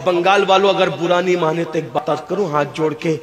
بنگال والوں اگر برا نہیں مانے تو ایک بات کروں ہاتھ جوڑ کے،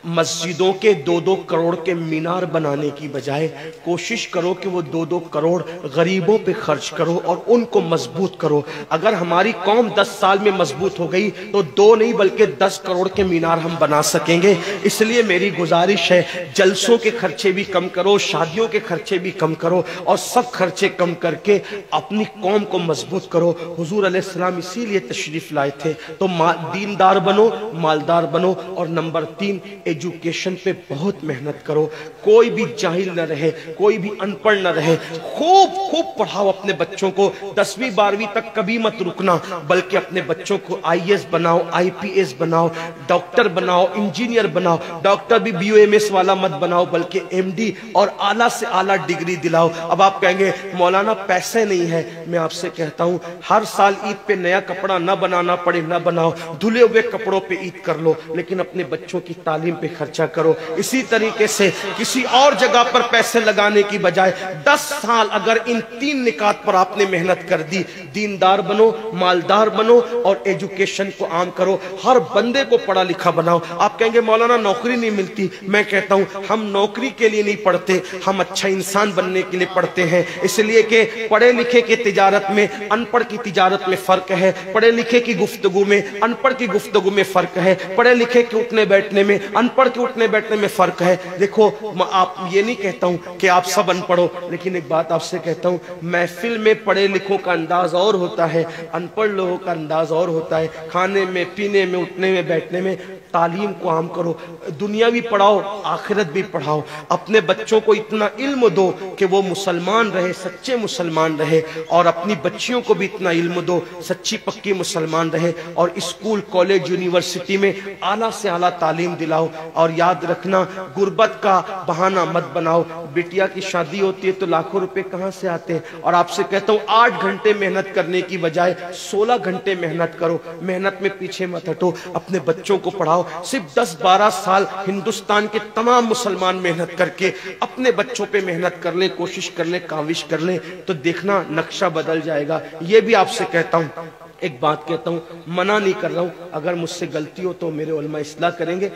مسجدوں کے 2-2 کروڑ کے مینار بنانے کی بجائے کوشش کرو کہ وہ 2-2 کروڑ غریبوں پہ خرچ کرو اور ان کو مضبوط کرو۔ اگر ہماری قوم 10 سال میں مضبوط ہو گئی تو 2 نہیں بلکہ 10 کروڑ کے مینار ہم بنا سکیں گے۔ اس لیے میری گزارش ہے جلسوں کے خرچے بھی کم کرو، شادیوں کے خرچے بھی کم کرو، اور سب خرچے کم کر کے اپنی قوم کو مضبوط کرو۔ حضور علیہ السلام اسی لیے تشریف لائے تھے۔ تو دیندار بنو، مالدار بنو، اور نمبر 3 ایجوکیشن پہ بہت محنت کرو۔ کوئی بھی جاہل نہ رہے، کوئی بھی ان پڑھ نہ رہے، خوب پڑھاؤ اپنے بچوں کو۔ 10ویں 12ویں تک کبھی مت رکنا، بلکہ اپنے بچوں کو IAS بناؤ، IPS بناؤ، ڈاکٹر بناؤ، انجینئر بناؤ۔ ڈاکٹر بھی BOMS والا مت بناؤ بلکہ MD اور اعلیٰ سے اعلیٰ ڈگری دلاؤ۔ اب آپ کہیں گے مولانا پیسے نہیں ہے، میں آپ سے کہتا ہوں ہر سال عید پہ نیا کپڑا نہ بنانا پڑے نہ بناؤ، دھلے ہوئے کپڑوں پہ عید کر لو، لیکن اپنے بچوں کی تعلیم پہ خرچہ کرو۔ اسی طریقے سے کسی اور جگہ پر پیسے لگانے کی بجائے 10 سال اگر ان 3 نکات پر آپ نے محنت کر دی، دیندار بنو، مالدار بنو اور ایجوکیشن کو عام کرو، ہر بندے کو پڑھا لکھا بناؤ۔ آپ کہیں گے مولانا نوکری نہیں ملتی، میں کہتا ہوں ہم نوکری کے لیے نہیں پڑھتے، ہم اچھا انسان بننے کے لیے پڑھتے ہیں۔ اس لیے کہ پڑھے لکھے کی تجارت میں ان پڑھ کی تجارت میں فرق ہے، پڑھے لکھے کی گفتگو میں ان پڑھ کی گفتگو میں فرق ہے، پڑھے لکھے کے اٹھنے بیٹھنے میں ان پڑھ کے اٹھنے بیٹھنے میں فرق ہے۔ دیکھو آپ یہ نہیں کہتا ہوں کہ آپ سب ان پڑھو، لیکن ایک بات آپ سے کہتا ہوں، محفل میں پڑھے لکھوں کا انداز اور ہوتا ہے، ان پڑھ لوگوں کا انداز اور ہوتا ہے۔ کھانے میں، پینے میں، اٹھنے میں، بیٹھنے میں تعلیم کو عام کرو، دنیا بھی پڑھاؤ، آخرت بھی پڑھاؤ۔ اپنے بچوں کو اتنا علم دو کہ وہ مسلمان رہے، سچے مسلمان رہے، اور اپنی بچیوں کو بھی اتنا علم دو سچی پکی مسلمان رہے، اور اسکول، کالج، یونیورسٹی میں اعلیٰ سے اعلیٰ تعلیم دلاؤ۔ اور یاد رکھنا غربت کا بہانہ مت بناؤ۔ بیٹیا کی شادی ہوتی ہے تو لاکھوں روپے کہاں سے آتے ہیں، اور آپ سے کہتا ہوں 8 گھنٹے محنت کرنے کی بجائے 16 گھنٹے محنت کرو، محنت میں پیچھے مت ہٹو، اپنے بچوں کو پڑھاؤ۔ صرف 10-12 سال ہندوستان کے تمام مسلمان محنت کر کے اپنے بچوں پہ محنت کر لیں، کوشش کر لیں، کاوش کر لیں، تو دیکھنا نقشہ بدل جائے گا۔ یہ بھی آپ سے کہتا ہوں، ایک بات کہتا ہوں، منع نہیں کر رہا ہوں، اگر مجھ سے غلطی ہو تو میرے علماء اصلاح کریں گے،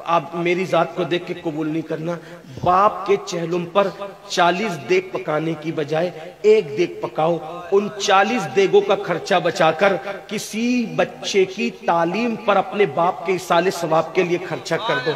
آپ میری ذات کو دیکھ کے قبول نہیں کرنا۔ باپ کے چہلم پر 40 دیگ پکانے کی بجائے 1 دیگ پکاؤ، ان 40 دیگوں کا خرچہ بچا کر کسی بچے کی تعلیم پر اپنے باپ کے ایصال ثواب کے لیے خرچہ کر دو۔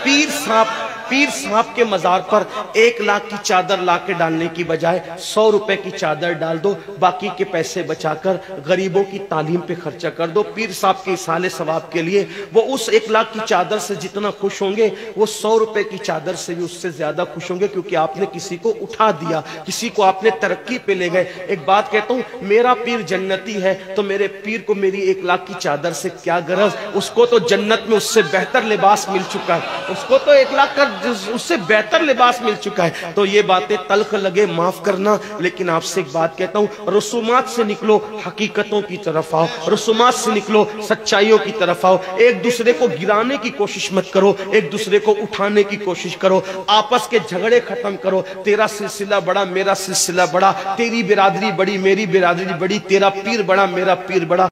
پیر صاحب کے مزار پر 1 لاکھ کی چادر لا کے ڈالنے کی بجائے 100 روپے کی چادر ڈال دو، باقی کے پیسے بچا کر غریبوں کی تعلیم پہ خرچہ کر دو۔ پیر صاحب کے ایصال ثواب کے لیے وہ اس 1 لاکھ کی چادر سے جتنا خوش ہوں گے، وہ 100 روپے کی چادر سے بھی اس سے زیادہ خوش ہوں گے، کیونکہ آپ نے کسی کو اٹھا دیا، کسی کو آپ نے ترقی پہ لے گئے۔ ایک بات کہتا ہوں، میرا پیر جنتی ہے تو میرے پیر کو میری 1 لاکھ کی چادر سے کیا غرض، اس کو تو جنت میں اس سے بہتر لباس مل چکا ہے، اس کو تو 1 لاکھ کا اس سے بہتر لباس مل چکا ہے۔ تو یہ باتیں تلخ لگے معاف کرنا، لیکن آپ سے ایک بات کہتا ہوں، رسومات سے نکلو، حقیقتوں کی طرف آؤ، رسومات سے نکلو، سچائیوں کی طرف آؤ۔ ایک دوسرے کو گرانے کی کوشش مت کرو، ایک دوسرے کو اٹھانے کی کوشش کرو، آپس کے جھگڑے ختم کرو۔ تیرا سلسلہ بڑا، میرا سلسلہ بڑا، تیری برادری بڑی، میری برادری بڑی، تیرا پیر بڑا، میرا پیر بڑا۔